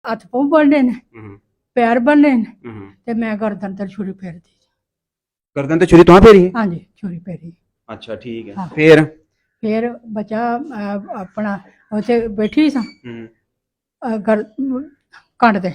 हत्थ पाँव बनने ने, पैर बनने ने, ते मैं गर्दन ते छुरी फेर दी। गर्दन ते छुरी तुहां फेरी? हाँ जी, छुरी फेरी। अच्छा ठीक है। हाँ। फिर बच्चा अपना उत्थे बैठी सा कंड दे।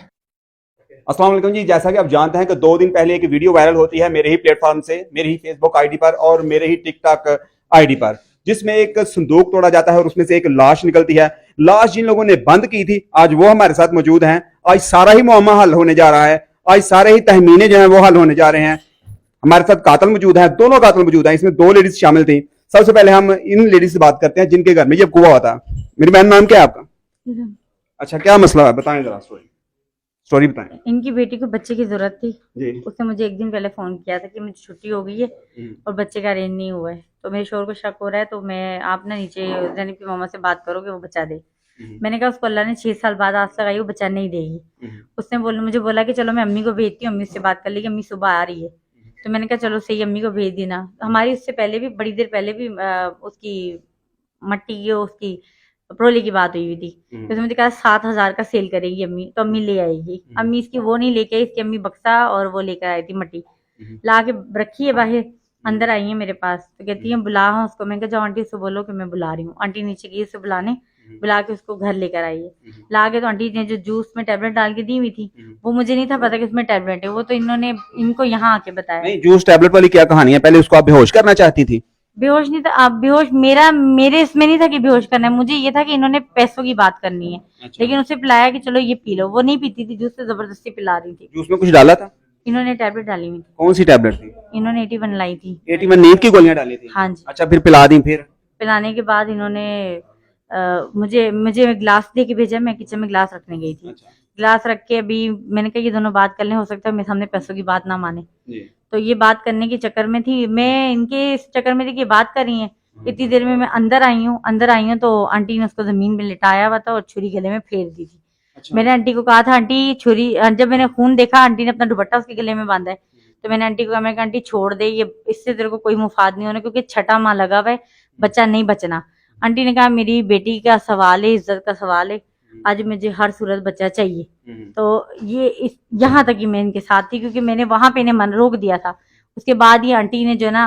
अस्सलाम वालेकुम जी। जैसा कि आप जानते हैं कि 2 दिन पहले एक वीडियो वायरल होती है मेरे ही प्लेटफॉर्म से, मेरी ही फेसबुक आईडी पर और मेरे ही टिकटॉक आईडी पर, जिसमें एक संदूक तोड़ा जाता है और उसमें से एक लाश निकलती है। लाश जिन लोगों ने बंद की थी आज वो हमारे साथ मौजूद हैं। आज सारा ही मुअम्मा हल होने जा रहा है। आज सारे ही तहमीने जो है वो हल होने जा रहे हैं। हमारे साथ कातिल मौजूद है, दोनों कातिल मौजूद हैं। इसमें 2 लेडीज शामिल थी। सबसे पहले हम इन लेडीज से बात करते हैं जिनके घर में ये कुआ हुआ था। मेरी बहन, नाम क्या है आपका? अच्छा, क्या मसला है, बताएं जरा। स्टोरी बताएं। इनकी बेटी को बच्चे की जरूरत थी जी। उसने मुझे एक दिन पहले फोन किया था कि मुझे छुट्टी हो गई है और बच्चे का अरेंज नहीं हुआ है, तो मेरे शोर को शक हो रहा है, तो मैं आप ना नीचे जैनब की मामा से बात करो कि वो बचा दे। मैंने कहा उसको अल्लाह ने 6 साल बाद आज तक आई, वो बचा नहीं देगी। उसने मुझे बोला कि चलो मैं अम्मी को भेजती हूँ, अम्मी से बात कर ली कि अम्मी सुबह आ रही है। तो मैंने कहा चलो सही, अम्मी को भेज देना। हमारी उससे पहले भी, बड़ी देर पहले भी उसकी मट्टी की उसकी ट्रोली की बात हुई थी। तो उसने मुझे कहा 7,000 का सेल करेगी अम्मी, तो अम्मी ले आएगी। अम्मी इसकी वो नहीं लेके आई, इसकी अम्मी बक्सा और वो लेकर आई थी मट्टी, ला के रखी है बाहर। अंदर आई है मेरे पास, तो कहती है बुला हाँ उसको। मैं कहा जाओ आंटी से बोलो कि मैं बुला रही हूँ। आंटी नीचे गई उसे बुलाने, बुला के उसको घर लेकर आई है। ला के तो आंटी ने जो जूस में टैबलेट डाल के दी हुई थी, वो मुझे नहीं था पता कि उसमें टैबलेट है, वो तो इन्होंने इनको यहाँ आके बताया। नहीं, जूस टैबलेट वाली क्या कहानी है? पहले उसको आप बेहोश करना चाहती थी? बेहोश नहीं था, आप बेहोश मेरे इसमें नहीं था कि बेहोश करना है, मुझे ये था कि इन्होंने पैसों की बात करनी है। अच्छा। लेकिन उसे पिलाया कि चलो ये पी लो, वो नहीं पीती थी जूस, से जबरदस्ती पिला रही थी। जूस में कुछ डाला था? इन्होंने टैबलेट डाली हुई थी। कौन सी टैबलेट थी? इन्होंने 81 लाई थी। 81 नींद की गोलियां डाली थी? हाँ जी। अच्छा, फिर पिला दी? फिर पिलाने के बाद इन्होंने मुझे मुझे ग्लास दे के भेजा। मैं किचन में ग्लास रखने गई थी। अच्छा। ग्लास रख के अभी मैंने कहा ये दोनों बात कर लें, हो सकता है मेरे सामने पैसों की बात ना माने। तो ये बात करने के चक्कर में थी, मैं इनके इस चक्कर में थी कि बात कर रही है। इतनी देर में मैं अंदर आई हूँ तो आंटी ने उसको जमीन में लिटाया हुआ था और छुरी गले में फेर दी थी। अच्छा। मैंने आंटी को कहा था आंटी छुरी, जब मैंने खून देखा आंटी ने अपना दुपट्टा उसके गले में बांधा है, तो मैंने आंटी को कहा, मैं कहा आंटी छोड़ दे, ये इससे तेरे को कोई मुफाद नहीं होना, क्योंकि छठा माह लगा हुआ है, बच्चा नहीं बचना। आंटी ने कहा मेरी बेटी का सवाल है, इज्जत का सवाल है, आज मुझे हर सूरत बच्चा चाहिए। तो ये यहाँ तक ही मैं इनके साथ थी, क्योंकि मैंने वहां पे इन्हें मन रोक दिया था। उसके बाद ये आंटी ने जो ना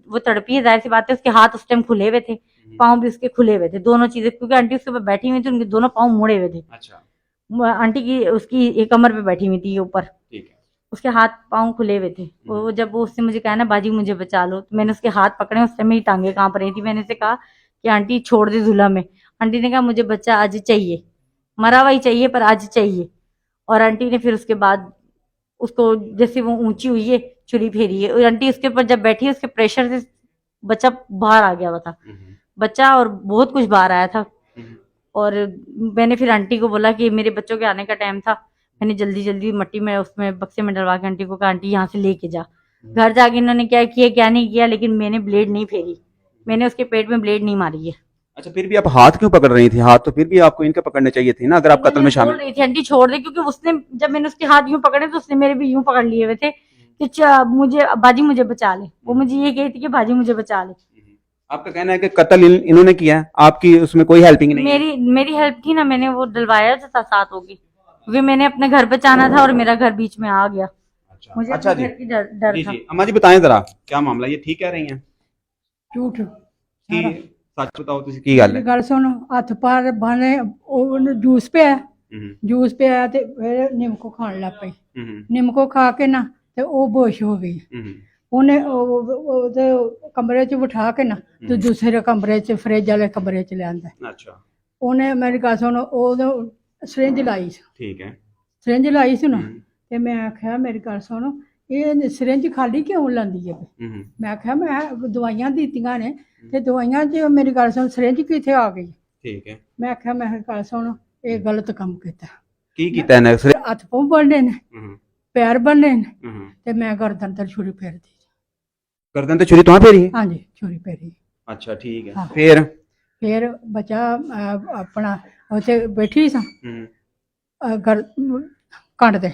वो तड़पी है, जाहिर सी बात है, उसके हाथ उस टाइम खुले हुए थे, पाँव भी उसके खुले हुए थे, दोनों चीजें, क्योंकि आंटी उसके ऊपर बैठी हुई थी, उनके दोनों पाँव मुड़े हुए थे। अच्छा। आंटी की उसकी एक कमर पे बैठी हुई थी ऊपर, उसके हाथ पाँव खुले हुए थे। वो जब वो उससे मुझे कहा ना बाजी मुझे बचा लो, तो मैंने उसके हाथ पकड़े, उस समय मेरी टांगे कांप रही थी। मैंने उसे कहा कि आंटी छोड़ दे दूल्हा में। आंटी ने कहा मुझे बच्चा आज चाहिए, मरा हुआ ही चाहिए पर आज चाहिए। और आंटी ने फिर उसके बाद उसको जैसे वो ऊंची हुई है छुरी फेरी है, और आंटी उसके ऊपर जब बैठी उसके प्रेशर से बच्चा बाहर आ गया हुआ था, बच्चा और बहुत कुछ बाहर आया था। और मैंने फिर आंटी को बोला कि मेरे बच्चों के आने का टाइम था, मैंने जल्दी जल्दी मट्टी में उसमें बक्से में डलवा के आंटी को कहा आंटी यहाँ से लेके जा। घर जाके इन्होंने क्या किया क्या नहीं किया, लेकिन मैंने ब्लेड नहीं फेरी, मैंने उसके पेट में ब्लेड नहीं मारी है। अच्छा, फिर भी आप हाथ क्यों पकड़ रही थी? हाथ तो फिर भी आपको इनके पकड़ने चाहिए थे ना, अगर आप कत्ल में शामिल। रही थी आंटी छोड़ दे, क्योंकि उसने जब मैंने उसके हाथ यूं पकड़े तो उसने मेरे भी यूं पकड़ लिए हुए थे कि मुझे बाजी मुझे बचा ले। वो मुझे ये कहती कि बाजी मुझे बचा ले। आपका कहना है कि कत्ल इन्होंने किया है, आपकी उसमें कोई हेल्पिंग नहीं? मेरी हेल्प थी ना, मैंने वो डलवाया था साथ होगी, क्योंकि मैंने अपने घर बचाना था और मेरा घर बीच में आ गया। मुझे अच्छा घर की डर था। अम्मा जी बताएं जरा क्या मामला, ये ठीक कह रही हैं? झूठ सच बताओ तुसी की गल है? गल सुन, हत्थ पैर बने जूस पे जूस पे आया, ते फिर निम्को खान लग पई। निम्को खा के ना ते वो बेहोश हो गई। उन्हें कमरे च बिठा के ना तो दूसरे कमरे च, फ्रिज वाले कमरे च लिया। अच्छा। उन्हें मेरी गल सुन, सरिंज लाई, ठीक है, सरिंज लाई सी ना, ते मैं आख्या मेरी गल सुन, ये सरिंज खाली क्यों लांदी है? मैं आख्या मैं दवाइयां दित्तियां ने, ते दवाइयां च मेरी गल सुन सरिंज कित्थे आ गई? ठीक है। मैं आख्या मैं गल सुन, ये गलत काम किया। की कीता इन्हें? हत्थ पाँव बनने ने, पैर बनने ने, ते मैं गर्दन ते छुरी फेर दी। गर्दन ते छुरी तुहां फेरी? हाँ जी, छुरी फेरी। अच्छा ठीक है। हाँ। फिर बच्चा अपना उत्थे बैठी सा कंड दे।